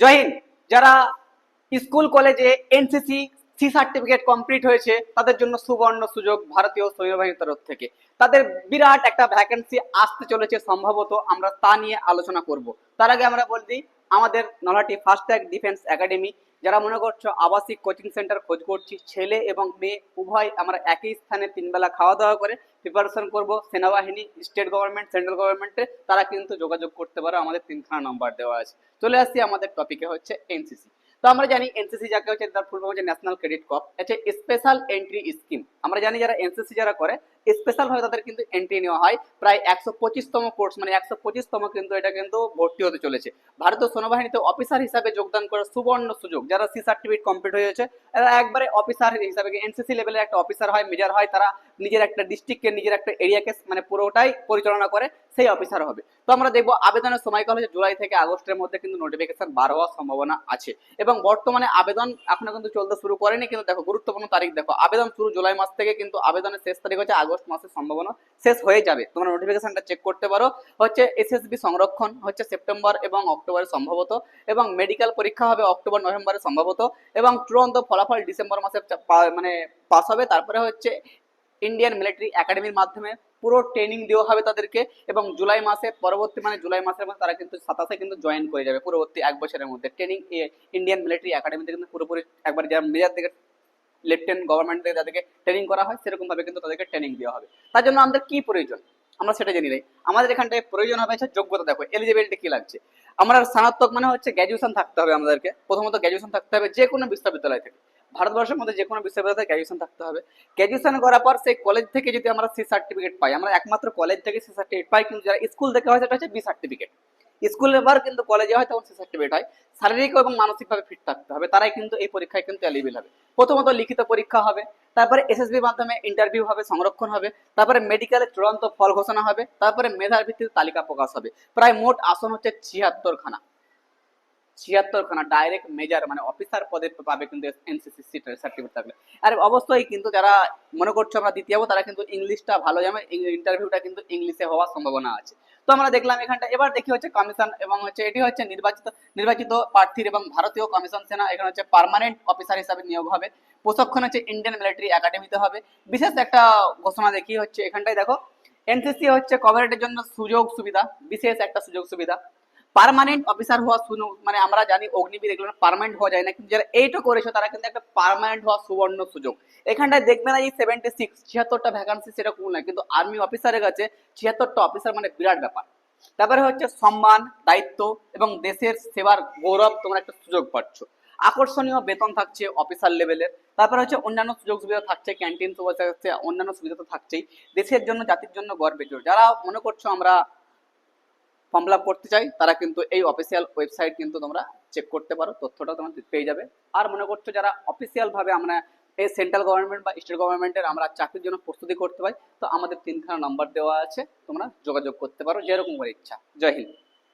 জয় হিন্দ। যারা স্কুল কলেজে NCC C certificate complete হয়েছে তাদের জন্য সুবর্ণ সুযোগ ভারতীয় সৈন্যবাহিনীর তরফ থেকে। তাদের বিরাট একটা ভ্যাকেন্সি আসতে চলেছে সম্ভবত, আমরা তা নিয়ে আলোচনা করব। তার আগে আমরা বলছি আমাদের নলহাটি ফাস্ট্যাগ ডিফেন্স একাডেমি, যারা মনে করছো আবাসিক কোচিং সেন্টার খোঁজ করছি, ছেলে এবং মেয়ে উভয় আমরা একই স্থানে 3 বেলা খাওয়া দাওয়া করে প্রিপারেশন করব সেনাবাহিনী, স্টেট গভর্নমেন্ট, সেন্ট্রাল গভর্নমেন্টে, তারা কিন্তু যোগাযোগ করতে পারো। আমাদের 3খানা নাম্বার দেওয়া আছে। চলে আসছি আমাদের টপিকে, হচ্ছে এনসিসি। তো আমরা জানি এনসিসি যাকে হচ্ছে, তার ফুল ফর্ম হচ্ছে ন্যাশনাল ক্রেডিট কর্প, হচ্ছে স্পেশাল এন্ট্রি স্কিম। আমরা জানি যারা এনসিসি যারা করে স্পেশাল ভাবে তাদের কিন্তু এন্ট্রি নেওয়া হয়। প্রায় 125তম কোর্স, মানে 125তম কিন্তু এটা কিন্তু ভর্তি হতে চলেছে। ভারতীয় সেনাবাহিনীতে অফিসার হিসাবে যোগদান করার সুবর্ণ সুযোগ, যারা সি সার্টিফিকেট কমপ্লিট হয়েছে এরা একবারে অফিসার হিসাবে, এনসিসি লেভেলের একটা অফিসার হয়, মেজর হয়, তারা নিজের একটা ডিস্ট্রিক্টকে, নিজের একটা এরিয়াকে মানে পুরোটাই পরিচালনা করে, সেই অফিসার হবে। তো আমরা দেখবো আবেদনের সময়কাল হচ্ছে জুলাই থেকে আগস্টের মধ্যে কিন্তু নোটিফিকেশন বার হওয়ার সম্ভাবনা আছে। এবং বর্তমানে আবেদন এখনো কিন্তু চলতে শুরু করেনি, কিন্তু দেখো গুরুত্বপূর্ণ তারিখ দেখো, আবেদন শুরু জুলাই মাস থেকে, কিন্তু আবেদনের শেষ তারিখ হচ্ছে আগস্ট মাসের সম্ভাবনা শেষ হয়ে যাবে। তোমরা নোটিফিকেশনটা চেক করতে পারো। হচ্ছে এসএসবি সংরক্ষণ হচ্ছে সেপ্টেম্বর এবং অক্টোবরে সম্ভবত, এবং মেডিকেল পরীক্ষা হবে অক্টোবর নভেম্বরে সম্ভবত, এবং চূড়ান্ত ফলাফল ডিসেম্বর মাসে মানে পাস হবে। তারপরে হচ্ছে ইন্ডিয়ান মিলিটারি একাডেমির মাধ্যমে পুরো ট্রেনিং দেওয়া হবে তাদেরকে, এবং জুলাই মাসে পরবর্তী মানে জুলাই মাসের মধ্যে তারা কিন্তু 27-এ কিন্তু জয়েন করে যাবে। পরবর্তী 1 বছরের মধ্যে ট্রেনিং ইন্ডিয়ান মিলিটারি একাডেমিতে কিন্তু পুরোপুরি একবার যারা মেজর থেকে লেফটেন্যান্ট গভর্নমেন্ট থেকে যাদেরকে ট্রেনিং করা হয় সেরকম ভাবে কিন্তু তাদেরকে ট্রেনিং দেওয়া হবে। তার জন্য আমাদের কি প্রয়োজন আমরা সেটা জেনে নিই। আমাদের এখানটায় প্রয়োজন হবে হচ্ছে যোগ্যতা। দেখো এলিজিবিলিটি কি লাগছে, আমরা স্নাতক মানে হচ্ছে গ্র্যাজুয়েশন থাকতে হবে। আমাদেরকে প্রথমত গ্র্যাজুয়েশন থাকতে হবে যে কোনো বিশ্ববিদ্যালয় থেকে, ভারতবর্ষের মধ্যে যে কোনো বিশ্ববিদ্যালয়ে গ্র্যাজুয়েশন থাকতে হবে। গ্র্যাজুয়েশন করার পর সেই কলেজ থেকে যদি আমরা সি সার্টিফিকেট পাই, আমরা একমাত্র কলেজ থেকে সি সার্টিফিকেট পাই, কিন্তু যারা স্কুল থেকে হয় সেটা হচ্ছে বি সার্টিফিকেট। স্কুলের পর কিন্তু কলেজে হয় তখন সি সার্টিফিকেট হয়। শারীরিক এবং মানসিকভাবে ফিট থাকতে হবে, তারাই কিন্তু এই পরীক্ষায় কিন্তু এলিজিবল হবে। প্রথমত লিখিত পরীক্ষা হবে, তারপরে এসএসবির মাধ্যমে ইন্টারভিউ হবে, সংরক্ষণ হবে, তারপরে মেডিকেলের চূড়ান্ত ফল ঘোষণা হবে, তারপরে মেধার ভিত্তিতে তালিকা প্রকাশ হবে। প্রায় মোট আসন হচ্ছে 76খানা। 76খানা ডাইরেক্ট মেজর মানে অফিসার পদে পাবে কিন্তু এনসিসি সার্টিফিকেট থাকলে। আর অবশ্যই কিন্তু যারা মনে করছো আমরা দিতে যাবো, তারা কিন্তু ইংলিশটা ভালো জানে, ইন্টারভিউটা কিন্তু ইংলিশে হওয়ার সম্ভাবনা আছে। তো আমরা দেখলাম এখানটা। এবার দেখি হচ্ছে কমিশন, এবং হচ্ছে এটি হচ্ছে নির্বাচিত প্রার্থীর এবং ভারতীয় কমিশন সেনা এখানে হচ্ছে পার্মানেন্ট অফিসার হিসাবে নিয়োগ হবে। প্রশিক্ষণ হচ্ছে ইন্ডিয়ান মিলিটারি একাডেমিতে হবে। বিশেষ একটা ঘোষণা দেখি হচ্ছে এখানটায় দেখো, এনসিসি হচ্ছে কভারেটের জন্য সুযোগ সুবিধা, বিশেষ একটা সুযোগ সুবিধা। পার্মানেন্ট অফিসার হওয়া মানে আমরা জানি অগ্নিবীর এগুলো পার্মানেন্ট হওয়া যায় না, কিন্তু যারা এইটা করেছে তারা কিন্তু একটা পার্মানেন্ট হওয়ার সুবর্ণ সুযোগ। এখানটায় দেখবে না এই 76 ভ্যাকান্সি সেরকম না, কিন্তু আর্মি অফিসারের কাছে 76টা অফিসার মানে বিরাট ব্যাপার। তারপরে হচ্ছে সম্মান, দায়িত্ব এবং দেশের সেবার গৌরব, তোমরা একটা সুযোগ পাচ্ছ। আকর্ষণীয় বেতন থাকছে অফিসার লেভেলের। তারপরে হচ্ছে অন্যান্য সুযোগ সুবিধা থাকছে, ক্যান্টিন সুবিধা থাকছে, অন্যান্য সুবিধা তো থাকছেই। দেশের জন্য, জাতির জন্য গর্বের জন্য যারা মনে করছো আমরা ফর্ম ফিল আপ করতে চাই, তারা কিন্তু এই অফিসিয়াল ওয়েবসাইট কিন্তু তোমরা চেক করতে পারো, তথ্যটা তোমরা পেয়ে যাবে। আর মনে করছো যারা অফিসিয়াল ভাবে আমরা এই সেন্ট্রাল গভর্নমেন্ট বা স্টেট গভর্নমেন্টের আমরা চাকরির জন্য প্রস্তুতি করতে পাই, তো আমাদের 3খানা নাম্বার দেওয়া আছে, তোমরা যোগাযোগ করতে পারো যেরকম করে ইচ্ছা। জয় হিন্দ।